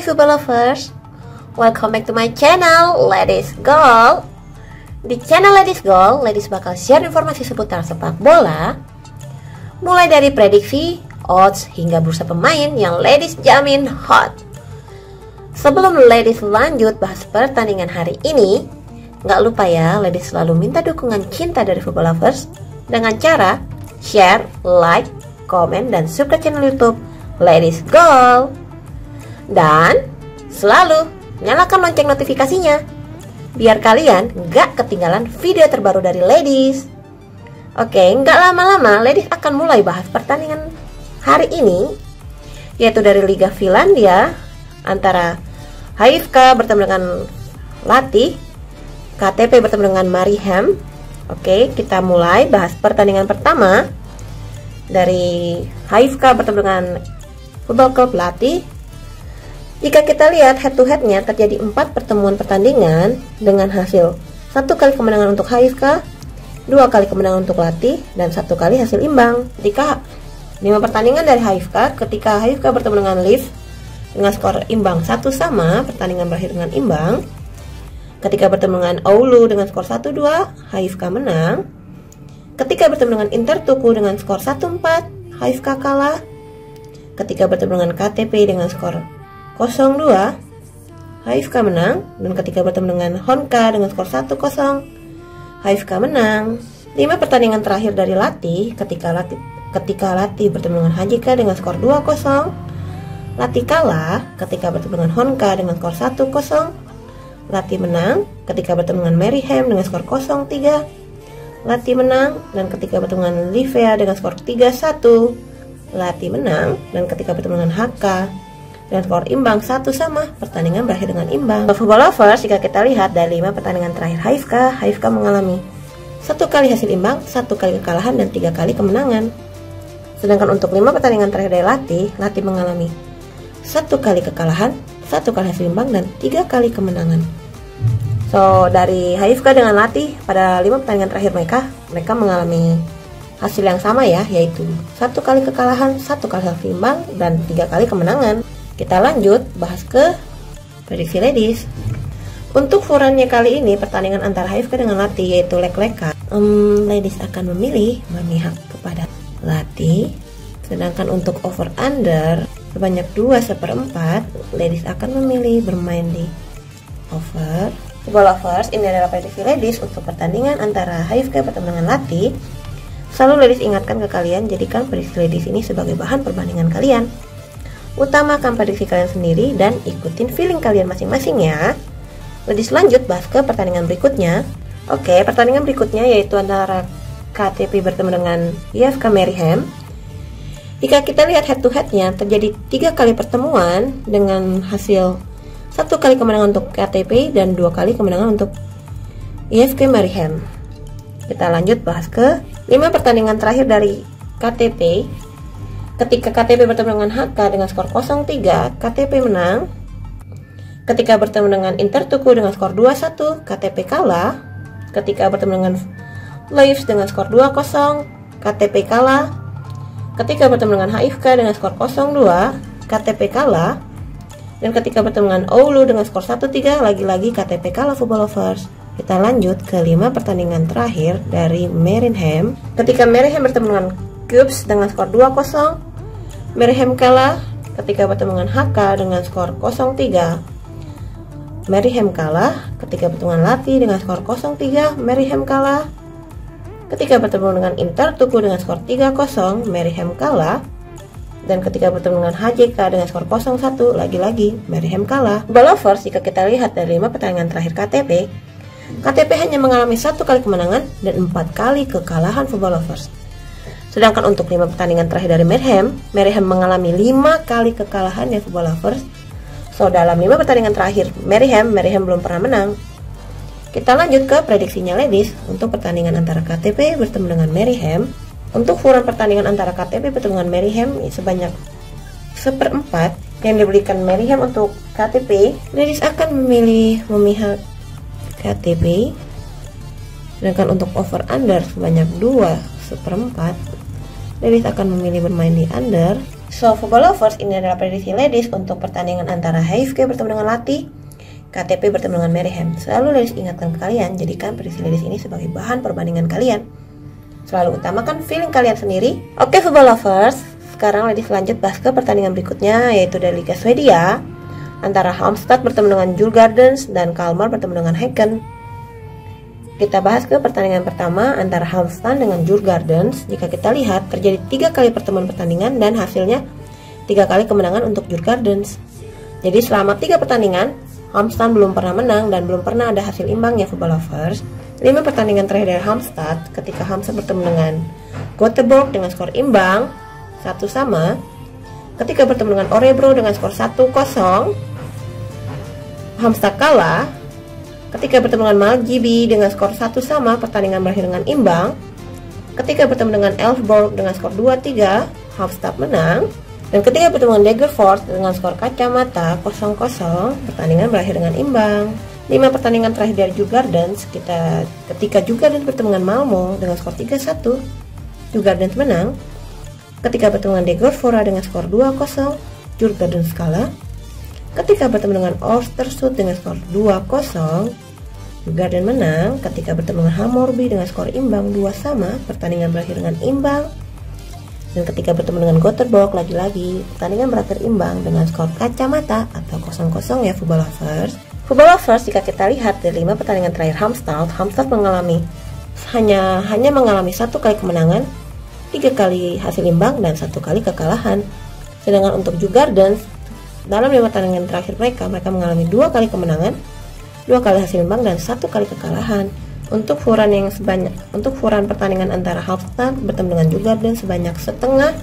football lovers, welcome back to my channel Ladies Goal. Di channel Ladies Goal, Ladies bakal share informasi seputar sepak bola, mulai dari prediksi, odds, hingga bursa pemain yang Ladies jamin hot. Sebelum Ladies lanjut bahas pertandingan hari ini, nggak lupa ya, Ladies selalu minta dukungan cinta dari football lovers dengan cara share, like, komen, dan subscribe channel YouTube Ladies Goal. Dan selalu nyalakan lonceng notifikasinya biar kalian gak ketinggalan video terbaru dari Ladies. Oke, gak lama-lama Ladies akan mulai bahas pertandingan hari ini, yaitu dari Liga Finlandia antara HIFK bertemu dengan Lahti, KTP bertemu dengan Mariehamn. Oke, kita mulai bahas pertandingan pertama dari HIFK bertemu dengan Football Club Lahti. Jika kita lihat head to headnya terjadi 4 pertemuan pertandingan dengan hasil 1 kali kemenangan untuk HIFK, 2 kali kemenangan untuk Lahti, dan 1 kali hasil imbang. Jika 5 pertandingan dari HIFK, ketika HIFK bertemu dengan Lviv dengan skor imbang 1 sama, pertandingan berakhir dengan imbang. Ketika bertemu dengan Oulu dengan skor 1-2, HIFK menang. Ketika bertemu dengan Intertuku dengan skor 1-4, HIFK kalah. Ketika bertemu dengan KTP dengan skor 0-2, HIFK menang. Dan ketika bertemu dengan Honka dengan skor 1-0, HIFK menang. 5 pertandingan terakhir dari Lahti, ketika Lahti bertemu dengan HJK dengan skor 2-0, Lahti kalah. Ketika bertemu dengan Honka dengan skor 1-0, Lahti menang. Ketika bertemu dengan Mariehamn dengan skor 0-3, Lahti menang. Dan ketika bertemu dengan Livea dengan skor 3-1, Lahti menang. Dan ketika bertemu dengan HK dan skor imbang 1 sama, pertandingan berakhir dengan imbang. Football lovers, jika kita lihat dari 5 pertandingan terakhir HIFK mengalami 1 kali hasil imbang, 1 kali kekalahan, dan 3 kali kemenangan. Sedangkan untuk 5 pertandingan terakhir dari Lahti mengalami 1 kali kekalahan, 1 kali hasil imbang, dan 3 kali kemenangan. So, dari HIFK dengan Lahti pada 5 pertandingan terakhir mereka mengalami hasil yang sama ya, yaitu 1 kali kekalahan, 1 kali hasil imbang, dan 3 kali kemenangan. Kita lanjut bahas ke prediksi Ladies. Untuk furannya kali ini, pertandingan antara HIFK dengan Lahti yaitu leg-legan. Ladies akan memilih memihak kepada Lahti. Sedangkan untuk over under sebanyak 2/4, Ladies akan memilih bermain di over. Football lovers, ini adalah prediksi Ladies untuk pertandingan antara HIFK bertemu dengan Lahti. Selalu Ladies ingatkan ke kalian, jadikan prediksi Ladies ini sebagai bahan perbandingan kalian. Utamakan prediksi kalian sendiri dan ikutin feeling kalian masing-masing ya. Ladies lanjut bahas ke pertandingan berikutnya. Oke, pertandingan berikutnya yaitu antara KTP bertemu dengan IFK Mariehamn. Jika kita lihat head to headnya terjadi 3 kali pertemuan dengan hasil 1 kali kemenangan untuk KTP dan 2 kali kemenangan untuk IFK Mariehamn. Kita lanjut bahas ke 5 pertandingan terakhir dari KTP. Ketika KTP bertemu dengan HK dengan skor 0-3, KTP menang. Ketika bertemu dengan Intertuku dengan skor 2-1, KTP kalah. Ketika bertemu dengan Lviv dengan skor 2-0, KTP kalah. Ketika bertemu dengan HIFK dengan skor 0-2, KTP kalah. Dan ketika bertemu dengan Oulu dengan skor 1-3, lagi-lagi KTP kalah football lovers. Kita lanjut ke 5 pertandingan terakhir dari Mariehamn. Ketika Mariehamn bertemu dengan Cubs dengan skor 2-0, Mariehamn kalah. Ketika bertemu dengan HK dengan skor 0-3, Mariehamn kalah. Ketika bertemu dengan Lahti dengan skor 0-3, Mariehamn kalah. Ketika bertemu dengan Intertuku dengan skor 3-0, Mariehamn kalah. Dan ketika bertemu dengan HJK dengan skor 0-1, lagi-lagi Mariehamn kalah. Football lovers, jika kita lihat dari 5 pertandingan terakhir KTP hanya mengalami 1 kali kemenangan dan 4 kali kekalahan football lovers. Sedangkan untuk 5 pertandingan terakhir dari Mariehamn mengalami 5 kali kekalahan ya football lovers. So, dalam 5 pertandingan terakhir Mariehamn belum pernah menang. Kita lanjut ke prediksinya Ladies untuk pertandingan antara KTP bertemu dengan Mariehamn. Untuk furan pertandingan antara KTP bertemu dengan Mariehamn sebanyak 1/4 yang diberikan Mariehamn untuk KTP, Ladies akan memilih memihak KTP. Sedangkan untuk over under sebanyak 2/4, Ladies akan memilih bermain di under. So, football lovers, ini adalah prediksi ladies untuk pertandingan antara HFK bertemu dengan Lati, KTP bertemu dengan Maryham. Selalu ladies ingatkan ke kalian, jadikan prediksi ladies ini sebagai bahan perbandingan kalian. Selalu utamakan feeling kalian sendiri. Oke, football lovers, sekarang ladies lanjut bahas ke pertandingan berikutnya, yaitu dari Liga Swedia antara Halmstad bertemu dengan Djurgårdens dan Kalmar bertemu dengan Häcken. Kita bahas ke pertandingan pertama antara Halmstad dengan Djurgårdens. Jika kita lihat, terjadi 3 kali pertemuan pertandingan dan hasilnya 3 kali kemenangan untuk Djurgårdens. Jadi selama 3 pertandingan, Halmstad belum pernah menang dan belum pernah ada hasil imbang ya football lovers. 5 pertandingan terakhir dari Halmstad, ketika Halmstad bertemu dengan Göteborg dengan skor imbang 1-1, ketika bertemu dengan Örebro dengan skor 1-0, Halmstad kalah. Ketika bertemu dengan Malmö dengan skor 1-1, pertandingan berakhir dengan imbang. Ketika bertemu dengan Elfsborg dengan skor 2-3, Halmstad menang. Dan ketika bertemu dengan Degerford dengan skor kacamata 0-0, pertandingan berakhir dengan imbang. 5 pertandingan terakhir dari Djurgårdens, ketika Djurgårdens bertemu dengan Malmö dengan skor 3-1, Djurgårdens menang. Ketika bertemu dengan Degerford dengan skor 2-0, Djurgårdens kalah. Ketika bertemu dengan Östersund dengan skor 2-0, Djurgårdens menang. Ketika bertemu dengan Hammarby dengan skor imbang 2-2, pertandingan berakhir dengan imbang. Dan ketika bertemu dengan Göteborg lagi-lagi, pertandingan berakhir imbang dengan skor kacamata atau 0-0 ya football lovers. Football lovers, jika kita lihat dari 5 pertandingan terakhir Halmstad mengalami hanya mengalami 1 kali kemenangan, 3 kali hasil imbang dan 1 kali kekalahan. Sedangkan untuk Djurgårdens, dalam 5 pertandingan terakhir mereka mengalami 2 kali kemenangan, 2 kali hasil imbang dan 1 kali kekalahan. Untuk furan pertandingan antara Halmstad bertemu dengan Djurgårdens sebanyak setengah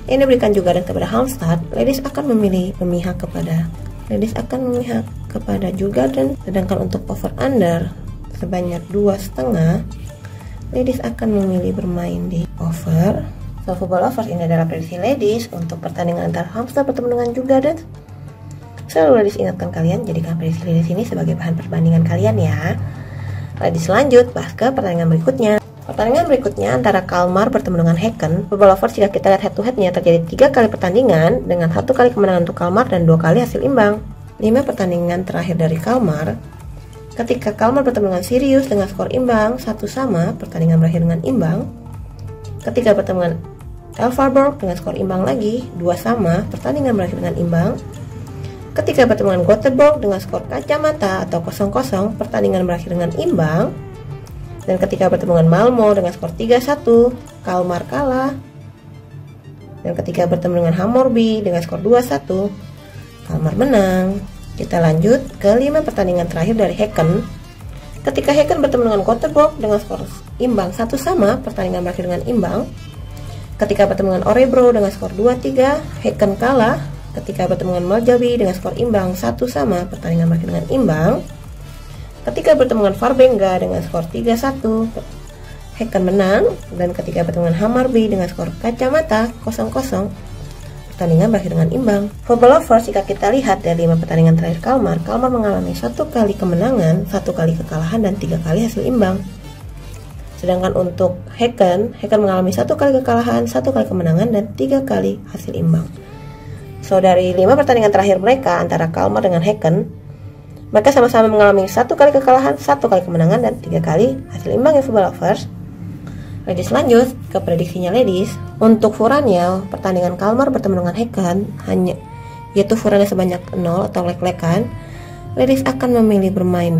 yang diberikan Djurgårdens kepada Halmstad, ladies akan memihak kepada Djurgårdens. Sedangkan untuk over under sebanyak 2,5, ladies akan memilih bermain di over. So, football lovers, ini adalah prediksi ladies untuk pertandingan antara Halmstad bertemu dengan Djurgårdens. Selalu ladies ingatkan kalian, jadikan prediksi ladies ini sebagai bahan perbandingan kalian ya. Ladies lanjut bahas ke pertandingan berikutnya. Pertandingan berikutnya antara Kalmar bertemu dengan Häcken. Football lovers, jika kita lihat head to headnya, terjadi 3 kali pertandingan dengan 1 kali kemenangan untuk Kalmar dan 2 kali hasil imbang. 5 pertandingan terakhir dari Kalmar, ketika Kalmar bertemu dengan Sirius dengan skor imbang 1-1, pertandingan berakhir dengan imbang. Ketika bertemu dengan Elfsborg dengan skor imbang lagi 2-2, pertandingan berakhir dengan imbang. Ketika bertemu dengan Göteborg dengan skor kacamata atau 0-0, pertandingan berakhir dengan imbang. Dan ketika bertemu dengan Malmö dengan skor 3-1, Kalmar kalah. Dan ketika bertemu dengan Hammarby dengan skor 2-1, Kalmar menang. Kita lanjut ke 5 pertandingan terakhir dari Häcken. Ketika Häcken bertemu dengan Göteborg dengan skor imbang 1-1, pertandingan berakhir dengan imbang. Ketika bertemu dengan Örebro dengan skor 2-3, Häcken kalah. Ketika bertemu dengan Malmö dengan skor imbang 1-1, pertandingan berakhir dengan imbang. Ketika bertemu dengan Varberga dengan skor 3-1, Häcken menang. Dan ketika bertemu dengan Hammarby dengan skor kacamata 0-0, pertandingan berakhir dengan imbang. Football lovers, jika kita lihat dari 5 pertandingan terakhir Kalmar mengalami 1 kali kemenangan, 1 kali kekalahan dan 3 kali hasil imbang. Sedangkan untuk Häcken mengalami 1 kali kekalahan, 1 kali kemenangan dan 3 kali hasil imbang. So, dari 5 pertandingan terakhir mereka antara Kalmar dengan Häcken, mereka sama-sama mengalami 1 kali kekalahan, 1 kali kemenangan dan 3 kali hasil imbang ya football lovers. Ladies lanjut ke prediksinya ladies. Untuk furannya, pertandingan Kalmar bertemu dengan Häcken yaitu furannya sebanyak 0 atau lek-lekan. Ladies akan memilih bermain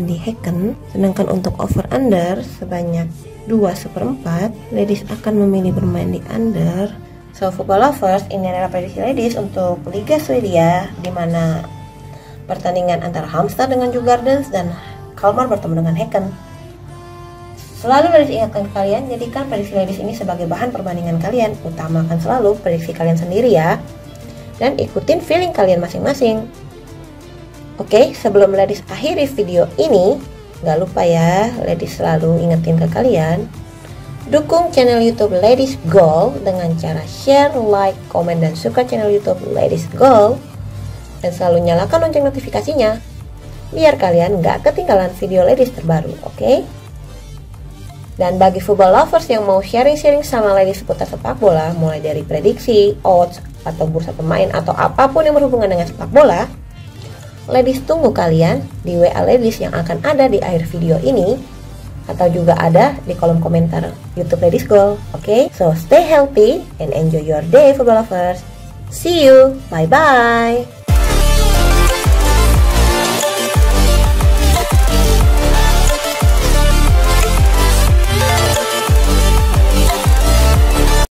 di Häcken. Sedangkan untuk over under sebanyak 2/4, ladies akan memilih bermain di under. So, football lovers, ini adalah prediksi ladies untuk Liga Swedia, di mana pertandingan antara Halmstad dengan Djurgårdens dan Kalmar bertemu dengan Häcken. Selalu ladies ingatkan ke kalian, jadikan prediksi ladies ini sebagai bahan perbandingan kalian. Utamakan selalu prediksi kalian sendiri ya, dan ikutin feeling kalian masing-masing. Oke, sebelum ladies akhiri video ini, gak lupa ya, ladies selalu ingetin ke kalian, dukung channel YouTube Ladies Goal dengan cara share, like, komen, dan subscribe channel YouTube Ladies Goal. Dan selalu nyalakan lonceng notifikasinya, biar kalian gak ketinggalan video ladies terbaru, oke? Dan bagi football lovers yang mau sharing-sharing sama Ladies seputar sepak bola, mulai dari prediksi, odds, atau bursa pemain, atau apapun yang berhubungan dengan sepak bola, Ladies tunggu kalian di WA Ladies yang akan ada di akhir video ini, atau juga ada di kolom komentar YouTube Ladies Goal. Oke? So stay healthy and enjoy your day football lovers. See you. Bye bye.